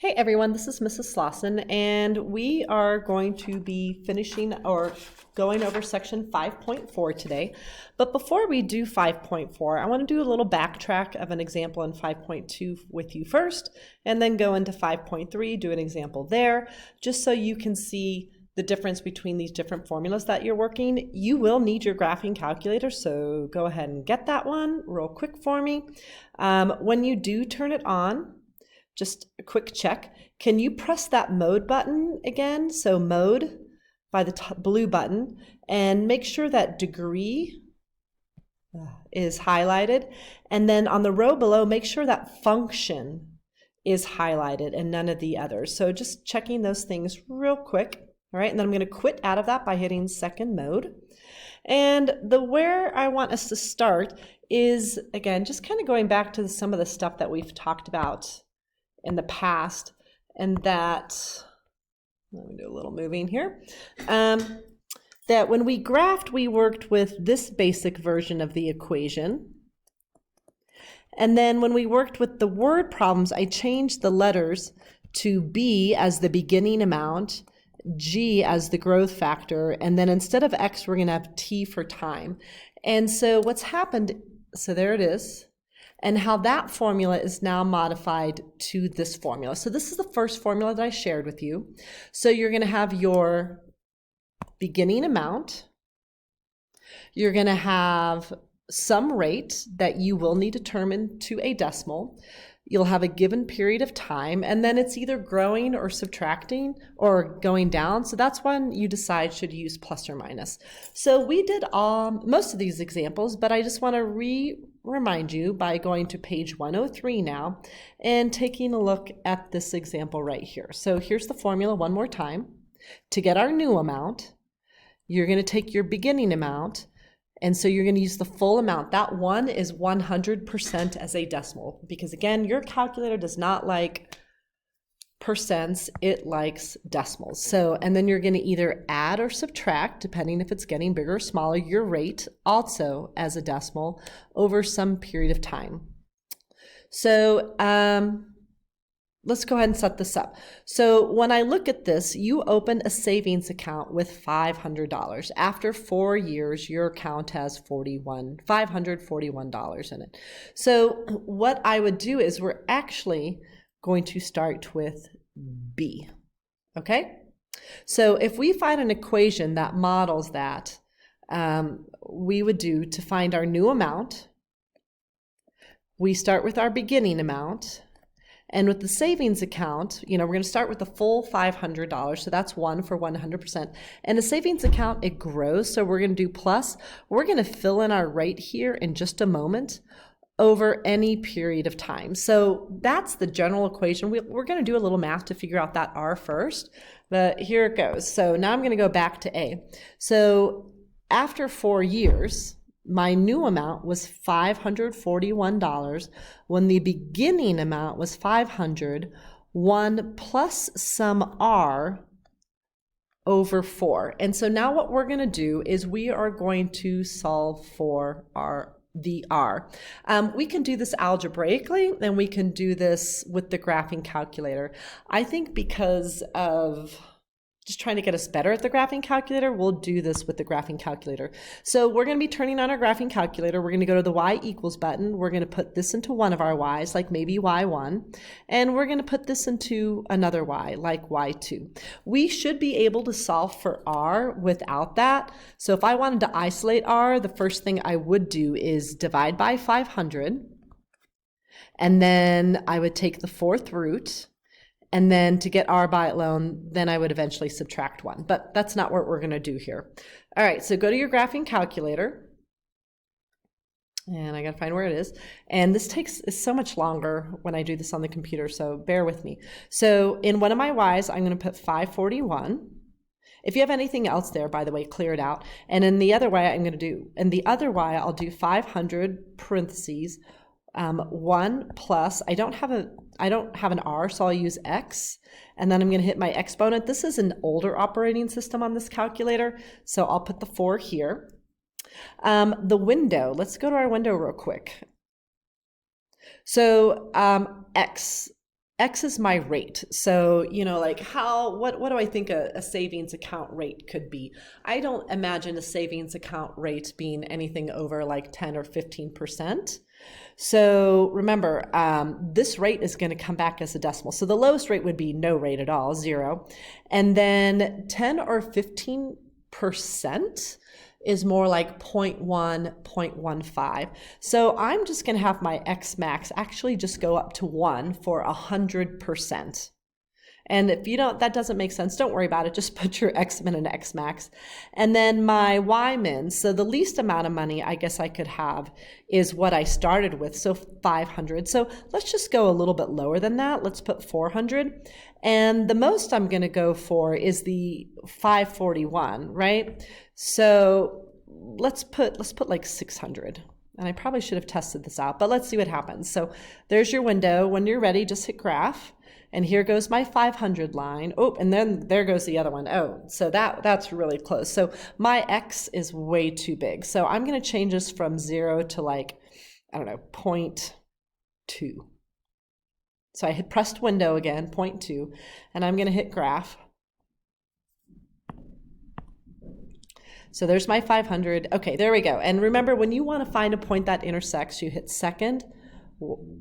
Hey everyone, this is Mrs. Slauson, and we are going to be finishing or going over section 5.4 today. But before we do 5.4, I want to do a little backtrack of an example in 5.2 with you first, and then go into 5.3, do an example there, just so you can see the difference between these different formulas that you're working. You will need your graphing calculator, so go ahead and get that one real quick for me. When you do turn it on, just a quick check. Can you press that mode button again? So mode by the blue button, and make sure that degree is highlighted. And then on the row below, make sure that function is highlighted and none of the others. So just checking those things real quick. All right, and then I'm going to quit out of that by hitting second mode. And where I want us to start is, again, just kind of going back to some of the stuff that we've talked about in the past, and that, let me do a little moving here, that when we graphed, we worked with this basic version of the equation. And then when we worked with the word problems, I changed the letters to B as the beginning amount, G as the growth factor, and then instead of X, we're going to have T for time. And so what's happened, so there it is, and how that formula is now modified to this formula. So this is the first formula that I shared with you. So you're going to have your beginning amount. You're going to have some rate that you will need to turn into a decimal. You'll have a given period of time, and then it's either growing or subtracting or going down. So that's when you decide should you use plus or minus. So we did most of these examples, but I just want to remind you by going to page 103 now and taking a look at this example right here. So here's the formula one more time. To get our new amount, you're going to take your beginning amount, and so you're going to use the full amount. That one is 100% as a decimal, because again, your calculator does not like percents, it likes decimals. So, and then you're going to either add or subtract, depending if it's getting bigger or smaller, your rate also as a decimal over some period of time. So let's go ahead and set this up. So when I look at this, you open a savings account with $500. After 4 years, your account has $541 in it. So what I would do is we're actually going to start with B, okay? So if we find an equation that models that, we would do to find our new amount, we start with our beginning amount, and with the savings account, we're going to start with the full $500, so that's 1 for 100%. And the savings account, it grows, so we're going to do plus. We're going to fill in our rate here in just a moment over any period of time. So that's the general equation. We're going to do a little math to figure out that R first, but here it goes. So now I'm going to go back to A. So after 4 years, my new amount was $541 when the beginning amount was $500, 1 plus some R over 4. And so now what we're going to do is we are going to solve for the R. We can do this algebraically, and we can do this with the graphing calculator. I think because of just trying to get us better at the graphing calculator, we'll do this with the graphing calculator. So we're going to be turning on our graphing calculator. We're going to go to the y equals button. We're going to put this into one of our y's, like maybe y1, and we're going to put this into another y, like y2. We should be able to solve for r without that. So if I wanted to isolate r, the first thing I would do is divide by 500, and then I would take the fourth root, and then to get r by alone, then I would eventually subtract 1. But that's not what we're going to do here. All right, so go to your graphing calculator. And I got to find where it is. And this takes so much longer when I do this on the computer, so bear with me. So in one of my y's, I'm going to put 541. If you have anything else there, by the way, clear it out. And in the other y, I'll do 500 parentheses, 1 plus, I don't have an R, so I'll use X, and then I'm going to hit my exponent. This is an older operating system on this calculator, so I'll put the 4 here. The window, let's go to our window real quick. So X, X is my rate. So, like what do I think a savings account rate could be? I don't imagine a savings account rate being anything over like 10 or 15%. So remember, this rate is going to come back as a decimal. So the lowest rate would be no rate at all, 0. And then 10 or 15% is more like 0.1, 0.15. So I'm just going to have my X max actually just go up to 1 for 100%. And if you don't, that doesn't make sense, don't worry about it. Just put your X min and X max. And then my Y min, so the least amount of money I guess I could have is what I started with, so 500. So let's just go a little bit lower than that. Let's put 400. And the most I'm going to go for is the 541, right? So let's put like 600. And I probably should have tested this out, but let's see what happens. So there's your window. When you're ready, just hit graph. And here goes my 500 line. Oh, and then there goes the other one. Oh, so that's really close. So my X is way too big. So I'm going to change this from 0 to like, I don't know, 0.2. So I hit pressed window again, 0.2, and I'm going to hit graph. So there's my 500. Okay, there we go. And remember, when you want to find a point that intersects, you hit second,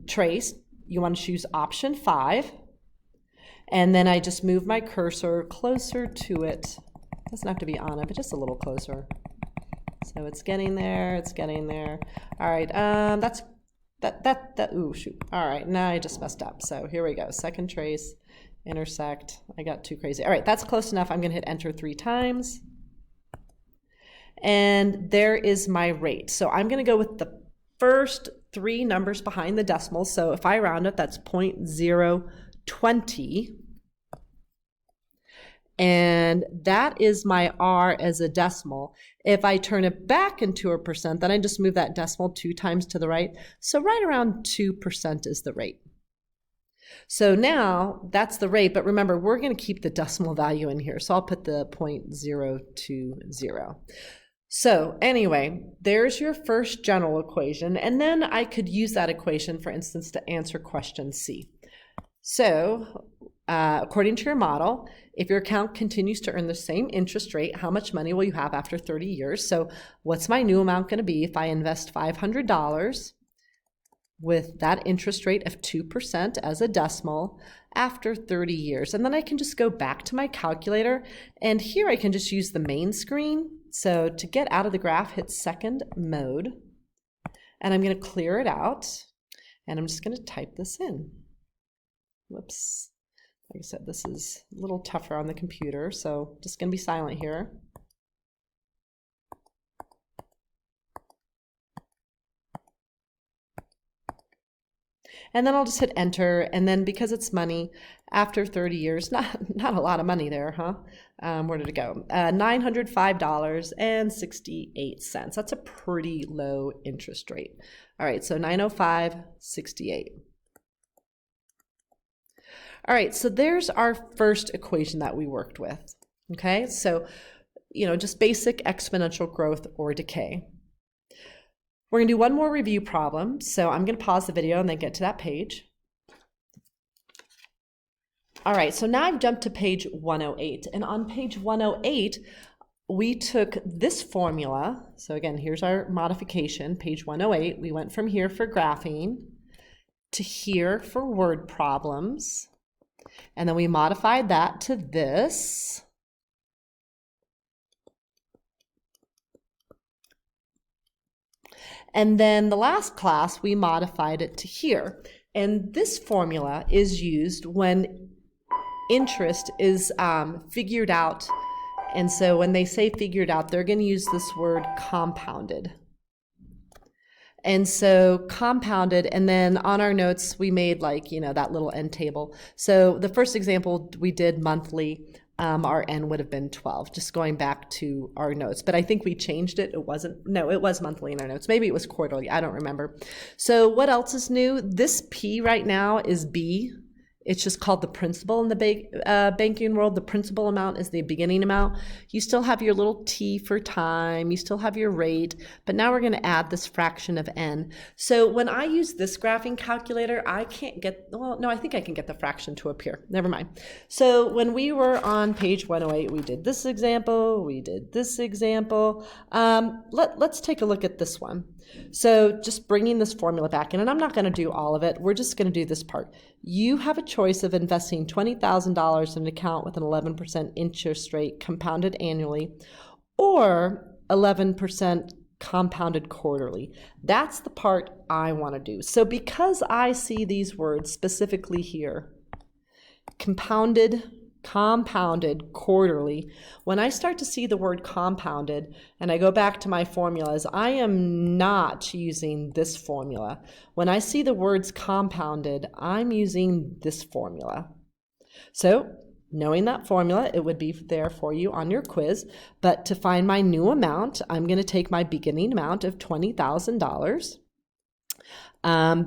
trace. You want to choose option 5. And then I just move my cursor closer to it. Doesn't have to be on it, but just a little closer. So it's getting there, it's getting there. All right, ooh, shoot. All right, now I just messed up. So here we go, second trace, intersect. I got too crazy. All right, that's close enough. I'm gonna hit enter 3 times. And there is my rate. So I'm gonna go with the first 3 numbers behind the decimal. So if I round it, that's 0.020. And that is my R as a decimal. If I turn it back into a percent, then I just move that decimal 2 times to the right. So right around 2% is the rate. So now that's the rate, but remember, we're going to keep the decimal value in here. So I'll put the 0.020. So anyway, there's your first general equation. And then I could use that equation, for instance, to answer question C. So according to your model, if your account continues to earn the same interest rate, how much money will you have after 30 years? So what's my new amount going to be if I invest $500 with that interest rate of 2% as a decimal after 30 years? And then I can just go back to my calculator, and here I can just use the main screen. So to get out of the graph, hit second mode, and I'm going to clear it out, and I'm just going to type this in. Whoops. Like I said, this is a little tougher on the computer, so just going to be silent here. And then I'll just hit enter, and then because it's money, after 30 years, not a lot of money there, huh? Where did it go? $905.68. That's a pretty low interest rate. All right, so $905.68. All right, so there's our first equation that we worked with, okay? So, just basic exponential growth or decay. We're gonna do one more review problem, so I'm gonna pause the video and then get to that page. All right, so now I've jumped to page 108, and on page 108, we took this formula. So again, here's our modification, page 108. We went from here for graphing to here for word problems. And then we modified that to this. And then the last class, we modified it to here. And this formula is used when interest is figured out. And so when they say figured out, they're going to use this word compounded. And so compounded, and then on our notes, we made that little n table. So the first example we did monthly, our n would have been 12, just going back to our notes. But I think we changed it. It was monthly in our notes. Maybe it was quarterly. I don't remember. So what else is new? This P right now is B. It's just called the principal in the banking world. The principal amount is the beginning amount. You still have your little t for time. You still have your rate. But now we're going to add this fraction of n. So when I use this graphing calculator, I can't get, well, no, I think I can get the fraction to appear. Never mind. So when we were on page 108, we did this example. We did this example. Let's take a look at this one. So just bringing this formula back in, and I'm not going to do all of it. We're just going to do this part. You have a choice of investing $20,000 in an account with an 11% interest rate compounded annually or 11% compounded quarterly. That's the part I want to do. So because I see these words specifically here, compounded quarterly, when I start to see the word compounded and I go back to my formulas, I am not using this formula. When I see the words compounded, I'm using this formula. So knowing that formula, it would be there for you on your quiz. But to find my new amount, I'm going to take my beginning amount of $20,000.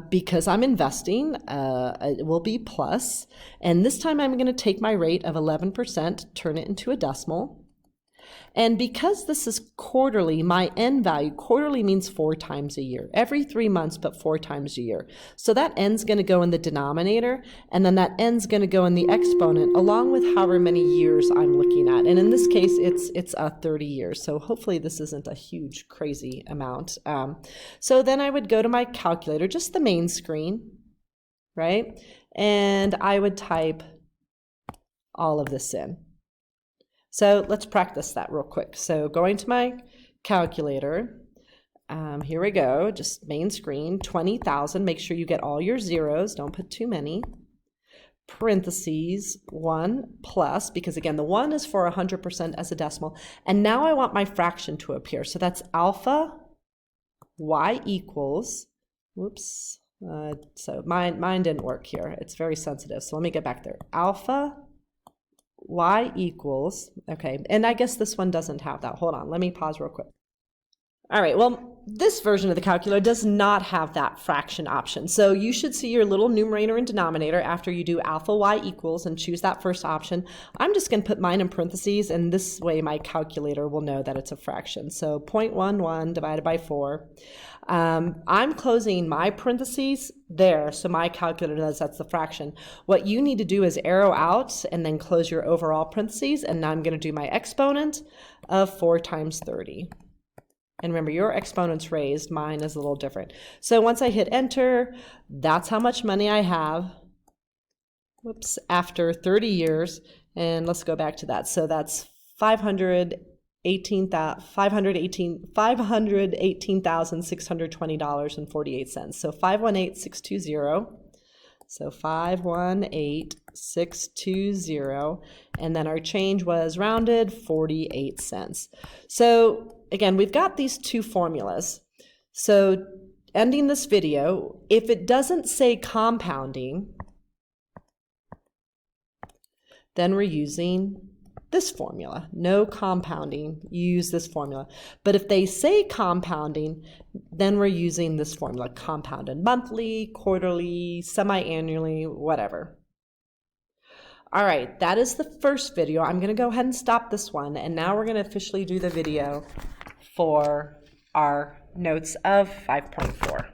Because I'm investing, it will be plus. And this time I'm going to take my rate of 11%, turn it into a decimal. And because this is quarterly, my n value, quarterly means 4 times a year. Every 3 months, but 4 times a year. So that n's going to go in the denominator, and then that n's going to go in the exponent, along with however many years I'm looking at. And in this case, it's 30 years. So hopefully this isn't a huge, crazy amount. So then I would go to my calculator, just the main screen, right? And I would type all of this in. So let's practice that real quick. So going to my calculator, here we go, just main screen, 20,000. Make sure you get all your zeros, don't put too many. Parentheses, 1 plus, because again, the 1 is for 100% as a decimal. And now I want my fraction to appear. So that's alpha y equals, whoops, so mine didn't work here. It's very sensitive. So let me get back there. Alpha y equals, okay, and I guess this one doesn't have that. Hold on, let me pause real quick. All right, well, this version of the calculator does not have that fraction option. So you should see your little numerator and denominator after you do alpha y equals and choose that first option. I'm just going to put mine in parentheses, and this way my calculator will know that it's a fraction. So 0.11 divided by 4. I'm closing my parentheses there, so my calculator knows that's the fraction. What you need to do is arrow out and then close your overall parentheses, and now I'm going to do my exponent of 4 times 30. And remember, your exponent's raised, mine is a little different. So once I hit enter, that's how much money I have, whoops, after 30 years. And let's go back to that. So that's $518,620.48. So 518,620. So 518,620, and then our change was rounded 48 cents. So again, we've got these two formulas. So ending this video, if it doesn't say compounding, then we're using this formula. No compounding, you use this formula. But if they say compounding, then we're using this formula, compounded monthly, quarterly, semi-annually, whatever. All right, that is the first video. I'm going to go ahead and stop this one, and now we're going to officially do the video for our notes of 5.4.